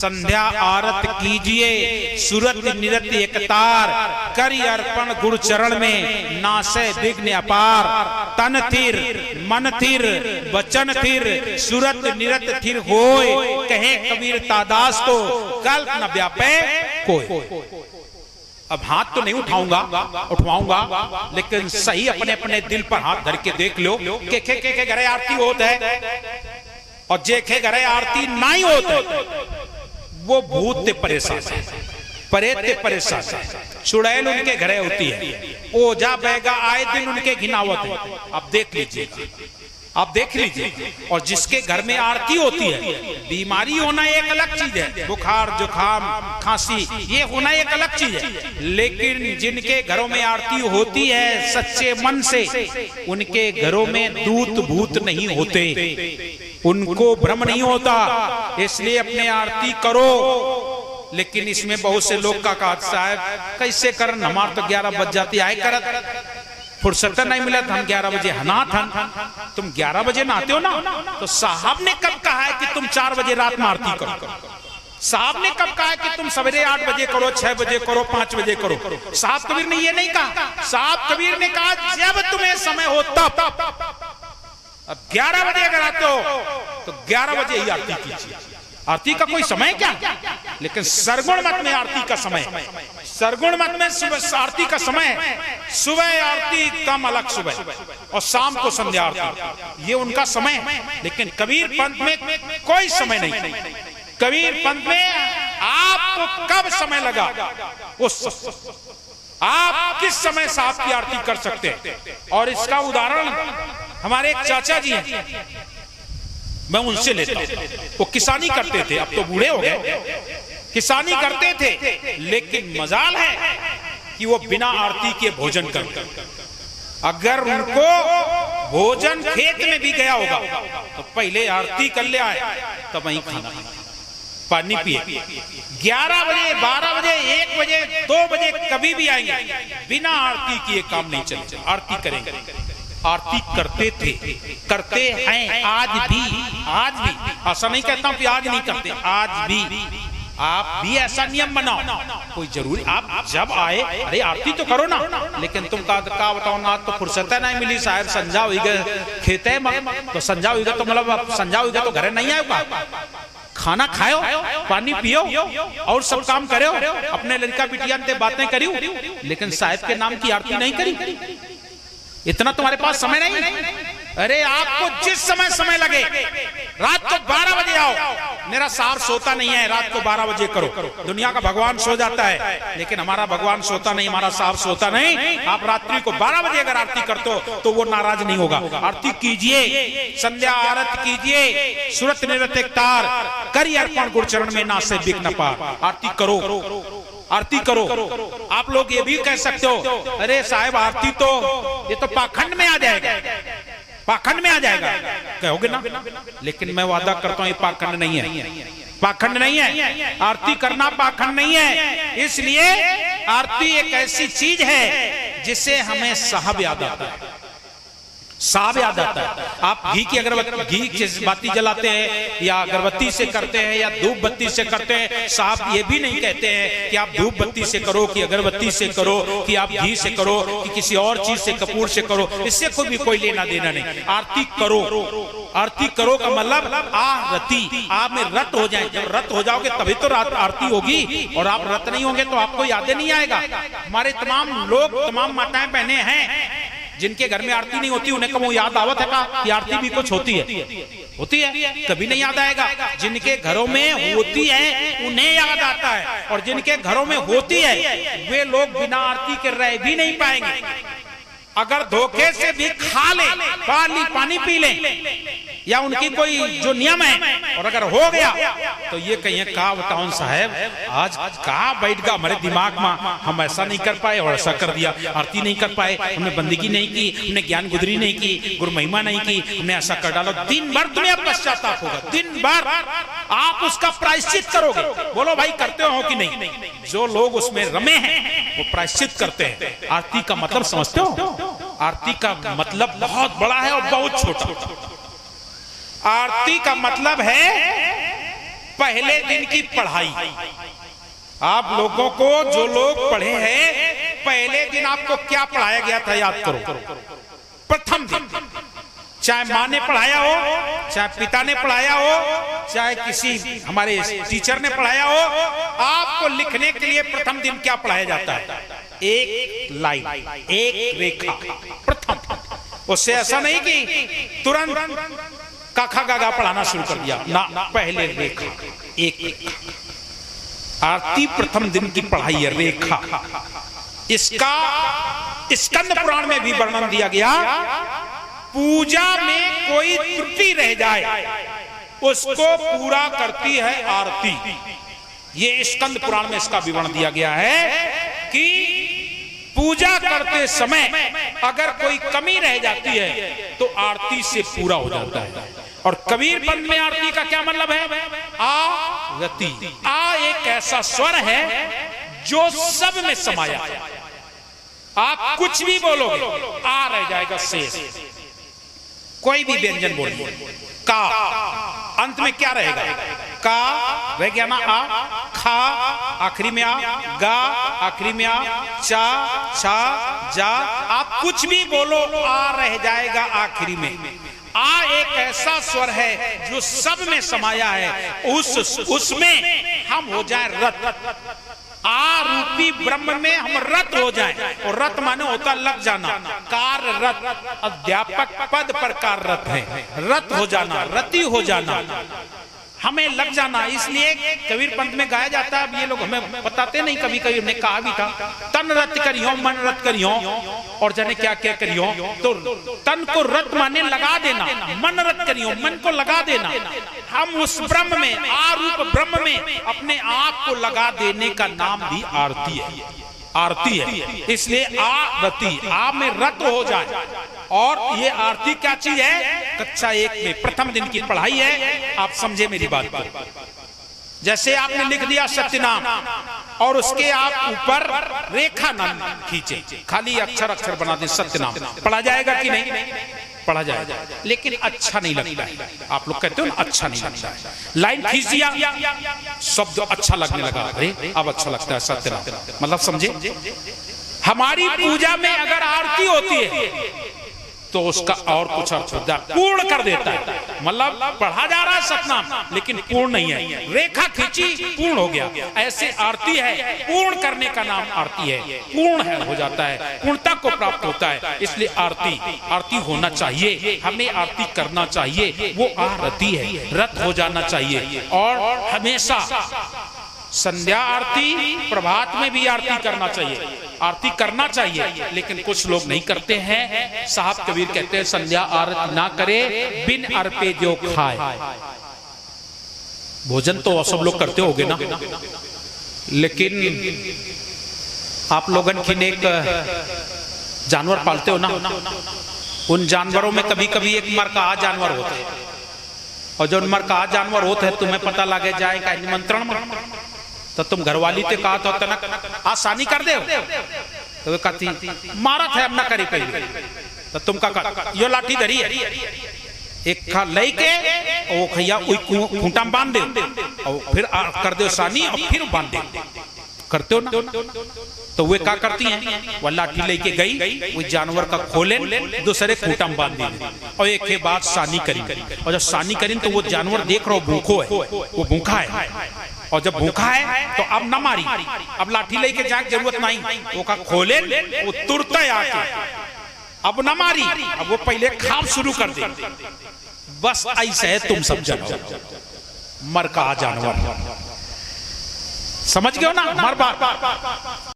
संध्या आरत कीजिए सुरत निरत एक तार, करि अर्पण गुरु चरण में नासे विघ्न अपार। तन थिर मन थिर वचन थिर सुरत निरत थिर होय, कहे कबीर तादास तो कल्प न व्यापे कोय। अब हाथ तो नहीं उठवाऊंगा लेकिन सही अपने अपने दिल पर हाथ धर के देख लो के घरे आरती होत है और जेखे घरे आरती नहीं होत है वो भूत ते परेशान प्रेत ते परेशान चुड़ैल उनके घरे होती है, ओझा बैगा आए दिन उनके घिनावत है। अब देख लीजिए और जिसके घर में आरती होती है, बीमारी होना एक अलग चीज है, बुखार जुखाम खांसी ये होना एक अलग चीज है, लेकिन जिनके घरों में आरती होती है सच्चे मन से, उनके घरों में दूत भूत नहीं होते, उनको भ्रम नहीं होता। इसलिए अपने आरती करो। लेकिन इसमें बहुत से लोग का कहा साहब कैसे करन, हमार तो 11 बज जाती है करत, फुर्सत नहीं मिला हम 11 बजे हनात हन। तुम 11 बजे नहाते हो ना, तो साहब ने कब कहा है कि तुम 4 बजे रात में आरती करो? साहब ने कब कहा है कि तुम सवेरे 8 बजे करो, 6 बजे करो, 5 बजे करो? साहब कबीर ने ये नहीं कहा। साहब कबीर ने कहा जब तुम्हें समय हो तब। अब 11 बजे अगर आते हो तो 11 बजे ही आरती कीजिए। आरती का कोई समय क्या, लेकिन सरगुण मत में आरती का समय, सरगुण मत में सुबह आरती का समय, सुबह आरती कम अलग सुबह और शाम को संध्या आरती, ये उनका समय। लेकिन कबीर पंथ में कोई समय नहीं। कबीर पंथ में आपको कब समय लगा उस आप किस समय साहब की आरती कर सकते हैं। और इसका उदाहरण हमारे एक चाचा जी हैं, मैं उनसे लेता हूं। वो किसानी करते थे, अब तो बूढ़े हो गए, किसानी करते थे, लेकिन मजाल है कि वो बिना आरती के भोजन करते। अगर उनको भोजन खेत में भी गया होगा तो पहले आरती कर ले आए तब वहीं खाना पानी पिए। 11 बजे 12 बजे 1 बजे 2 बजे कभी भी आएंगे, बिना आरती किए काम नहीं चलेगा। आरती करेंगे, आरती करते थे, करते हैं आज भी ऐसा नहीं कहता हूं कि आज नहीं करते, आज भी आप भी ऐसा नियम बनाओ। कोई जरूरी आप जब आए अरे आरती तो करो ना, लेकिन तुम का बताओ ना, तो फुर्सत नहीं मिली साहब, संजा हुई गए खेते तो संजा हुई तो मतलब संजा हुई तो घरे नहीं आएगा। खाना खाओ, पानी पियो और सब काम करो, अपने लड़का बिटिया से बातें करियो, लेकिन साहब के नाम की आरती नहीं करी। इतना तुम्हारे पास समय नहीं। अरे आपको जिस समय लगे, रात को 12 बजे आओ। मेरा साहब सोता नहीं है, रात को 12 बजे करो। दुनिया का भगवान सो जाता है, लेकिन हमारा भगवान सोता नहीं, हमारा साहब सोता नहीं। आप रात्रि को 12 बजे अगर आरती करते हो तो वो नाराज नहीं होगा। आरती कीजिए, संध्या आरत कीजिए, सुरत निरत एक तार, करि अर्पण गुरु चरण में नासे विघ्न अपार। आरती करो, आरती करो। आप लोग ये भी कह सकते हो अरे साहब आरती तो ये तो पाखंड में आ जाएगा, पाखंड में आ जाएगा कहोगे ना, लेकिन मैं वादा करता हूं ये पाखंड नहीं है, पाखंड नहीं है। आरती करना पाखंड नहीं है। इसलिए आरती एक ऐसी चीज है जिससे हमें साहब याद आता है, साहब याद आता है। आप घी की अगरबत्ती, घी की बाती जलाते हैं या अगरबत्ती से करते हैं या धूप बत्ती से करते हैं, साहब ये भी नहीं कहते हैं कि आप धूप बत्ती से करो कि अगरबत्ती से करो कि आप घी से करो कि किसी और चीज से कपूर से करो, इससे कोई लेना देना नहीं। आरती करो, आरती करो का मतलब आरती, आप में रत हो जाए। जब रत हो जाओगे तभी तो आरती होगी, और आप रत नहीं होंगे तो आपको याद नहीं आएगा। हमारे तमाम लोग, तमाम माताएं बहनें हैं जिनके घर में आरती नहीं होती, उन्हें कब याद आवत है का कि आरती भी कुछ होती है, कभी नहीं याद आएगा। जिनके घरों में होती है उन्हें याद आता है, और जिनके घरों में होती है वे लोग बिना आरती के रह भी नहीं पाएंगे। अगर धोखे से भी खा ले, पानी पी ले, या उनकी कोई जो नियम है, और अगर हो गया तो ये कहिए कहा बताओ साहब आज कहा बैठ गया हमारे दिमाग में, हम ऐसा नहीं कर पाए और ऐसा कर दिया, आरती नहीं कर पाए, हमने बंदगी नहीं की, हमने ज्ञान गुदरी नहीं की, गुरु महिमा नहीं की, हमने ऐसा कर डालो। दिन भर तुम्हें पश्चाताप होगा, दिन भर आप उसका प्रायश्चित करोगे। बोलो भाई करते हो कि नहीं? जो लोग उसमें रमे हैं वो प्रायश्चित करते हैं। आरती का मतलब समझते हो? आरती का मतलब बहुत बड़ा है और बहुत छोटा। आरती का मतलब है पहले दिन की पढ़ाई। आप लोगों को, जो लोग पढ़े हैं, पहले दिन आपको क्या पढ़ाया गया था याद करो। प्रथम दिन, चाहे माँ ने पढ़ाया हो, चाहे पिता ने पढ़ाया हो, चाहे किसी हमारे टीचर ने पढ़ाया हो, आपको लिखने के लिए प्रथम दिन क्या पढ़ाया जाता है? एक लाइन, एक रेखा, प्रथम। उससे ऐसा नहीं कि तुरंत काखा गागा पढ़ाना शुरू कर दिया ना, पहले रेखा, एक आरती प्रथम दिन की पढ़ाई है, रेखा। इसका स्कंद पुराण में भी वर्णन दिया गया। पूजा में कोई त्रुटि रह जाए उसको पूरा करती है आरती। ये स्कंद पुराण में इसका विवरण दिया गया है कि पूजा करते समय अगर कोई कमी रह जाती है तो आरती से पूरा हो जाता है। और कबीर पंथ में आरती का क्या मतलब है? आरती। आ एक ऐसा स्वर है जो सब में समाया। आप कुछ भी बोलोगे आ रह जाएगा शेष। कोई भी व्यंजन बोलिए, का अंत में क्या रहेगा? का रह गया ना, आ, खा आखिरी में आ, गा आखिरी में आ, चा, छा, जा। आप कुछ भी बोलो आ रह जाएगा आखिरी में। आ एक ऐसा स्वर है जो सब में समाया है। उसमें हम हो जाए रत। आ रूपी ब्रह्म में हम रत हो जाएं। और रत माने होता लग जाना, कार्य रत। अध्यापक पद पर कार्यरत है, रत हो जाना, रति हो जाना, हमें लग जाना। इसलिए कबीर पंथ में गाया जाता है। अब ये लोग हमें बताते नहीं, कभी कभी हमने कहा भी था, तन रत करियो मन रत करियो, और जाने क्या क्या करियो। तो तन को रत माने लगा देना, मन रत करियो मन को लगा देना। हम उस ब्रह्म में, आरूप ब्रह्म में अपने आप को लगा देने का नाम भी आरती है। आरती है, इसलिए आरती, आ में रत हो जाए। और ये आरती क्या चीज है? कक्षा 1 में प्रथम दिन की पढ़ाई है। आप समझे मेरी बात को। जैसे आपने लिख दिया सत्यनाम और उसके आप ऊपर रेखा नाम खींचे, खाली अक्षर अक्षर बना दे सत्यनाम, पढ़ा जाएगा कि नहीं? पढ़ा जाएगा, लेकिन अच्छा नहीं लगता है। आप लोग कहते हो ना अच्छा नहीं लगता है। लाइन खींच दिया, शब्द अच्छा लगने लगा, अरे अब अच्छा लगता है सत्यनाम। मतलब समझे? हमारी पूजा में अगर आरती होती है तो उसका और कुछ अर्थ होता है, पूर्ण कर देता है। मतलब पढ़ा जा रहा है सतनाम लेकिन पूर्ण नहीं है, रेखा खींची पूर्ण हो गया। ऐसे आरती है, पूर्ण करने का नाम आरती है, पूर्ण है हो जाता है, पूर्णता को प्राप्त होता है। इसलिए आरती होना चाहिए, हमें आरती करना चाहिए। वो आरती है, रत हो जाना चाहिए। और हमेशा संध्या आरती, प्रभात में भी आरती करना चाहिए, आरती करना चाहिए। लेकिन कुछ लोग नहीं करते हैं। साहब कबीर कहते हैं संध्या आरती ना करे बिन अर्पे जो खाए। भोजन तो सब लोग करते होगे ना, लेकिन आप लोगन की एक जानवर पालते हो ना, उन जानवरों में कभी कभी एक मरकाहा जानवर होते हैं। और जो मरकाहा जानवर होते हैं तुम्हें पता लगे जाएगा निमंत्रण में, तो तुम घरवाली ते कहा तो तनक आसानी कर दे, तो वे कहती मारत है अब ना करी पहले। तो तुम का यो लाठी धरी है, एक खा लई के वो खैया खूंटा में बांध दे और फिर कर दे सानी और फिर बांध दे। करते हो ना? तो वे क्या करती हैं? वो लाठी लेके गई, वो जानवर का खोले, दूसरे खूंटा में बांध दी और एक के बाद सानी करी। और जब सानी करी तो वो जानवर देख रहा भूखो है, वो भूखा है। और जब भूखा है तो अब ना मारी, अब लाठी लेके जाए जरूरत नहीं, वो का खोले, वो तुरंत आके अब ना मारी, अब वो पहले खाब शुरू कर दे। बस ऐसे है, तुम सब जानो मरकाहा जानवर। समझ गए हो ना? मर बात